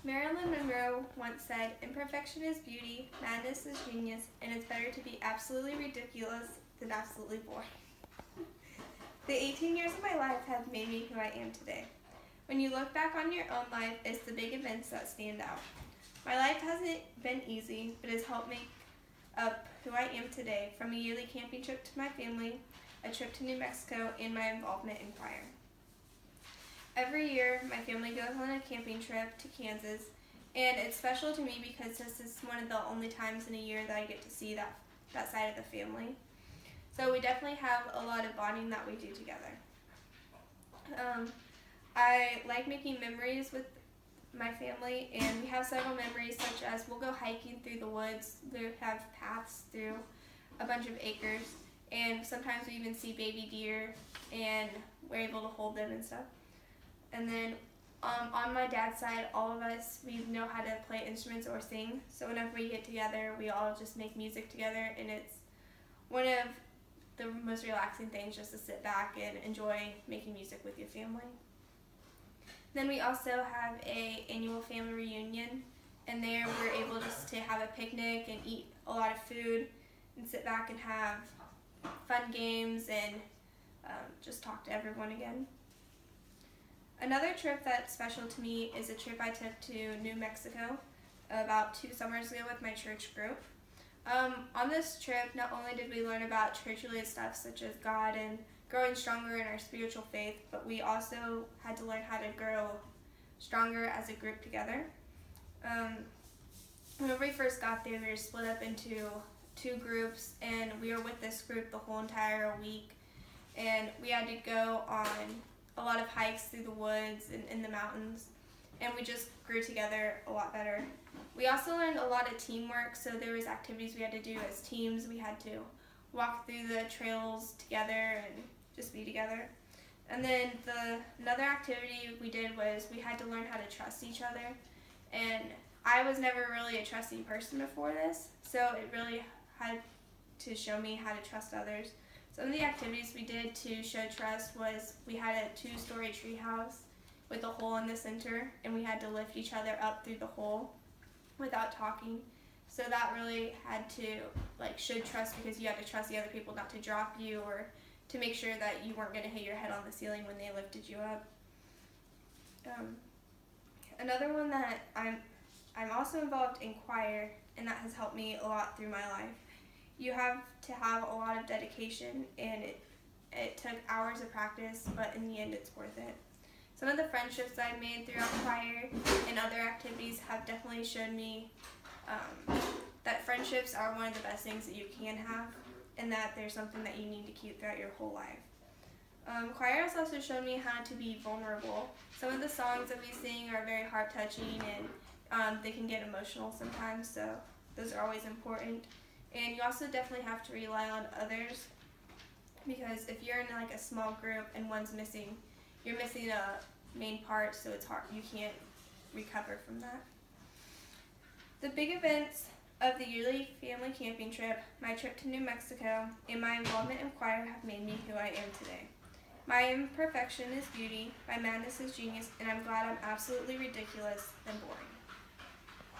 Marilyn Monroe once said, "Imperfection is beauty, madness is genius, and it's better to be absolutely ridiculous than absolutely boring." The 18 years of my life have made me who I am today. When you look back on your own life, it's the big events that stand out. My life hasn't been easy, but it's helped make up who I am today, from a yearly camping trip to my family, a trip to New Mexico, and my involvement in choir. Every year, my family goes on a camping trip to Kansas, and it's special to me because this is one of the only times in a year that I get to see that side of the family. So we definitely have a lot of bonding that we do together. I like making memories with my family, and we have several memories, such as we'll go hiking through the woods. We have paths through a bunch of acres, and sometimes we even see baby deer, and we're able to hold them and stuff. And then on my dad's side, all of us, we know how to play instruments or sing. So whenever we get together, we all just make music together, and it's one of the most relaxing things, just to sit back and enjoy making music with your family. Then we also have a annual family reunion, and there we're able just to have a picnic and eat a lot of food and sit back and have fun games and just talk to everyone again. Another trip that's special to me is a trip I took to New Mexico about 2 summers ago with my church group. On this trip, not only did we learn about church-related stuff such as God and growing stronger in our spiritual faith, but we also had to learn how to grow stronger as a group together. Whenever we first got there, we were split up into 2 groups, and we were with this group the whole entire week, and we had to go on a lot of hikes through the woods and in the mountains, and we just grew together a lot better. We also learned a lot of teamwork, so there was activities we had to do as teams. We had to walk through the trails together and just be together. And then another activity we did was we had to learn how to trust each other, and I was never really a trusting person before this, so it really had to show me how to trust others. Some of the activities we did to show trust was we had a 2-story tree house with a hole in the center, and we had to lift each other up through the hole without talking. So that really had to show trust, because you had to trust the other people not to drop you or to make sure that you weren't going to hit your head on the ceiling when they lifted you up. Another one that I'm also involved in choir, and that has helped me a lot through my life. You have to have a lot of dedication, and it took hours of practice, but in the end it's worth it. Some of the friendships I've made throughout choir and other activities have definitely shown me that friendships are one of the best things that you can have, and that there's something that you need to keep throughout your whole life. Choir has also shown me how to be vulnerable. Some of the songs that we sing are very heart-touching, and they can get emotional sometimes, so those are always important. And you also definitely have to rely on others, because if you're in a small group and one's missing, you're missing a main part, so it's hard. You can't recover from that. The big events of the yearly family camping trip, my trip to New Mexico, and my involvement in choir have made me who I am today. My imperfection is beauty, my madness is genius, and I'm glad I'm absolutely ridiculous and boring.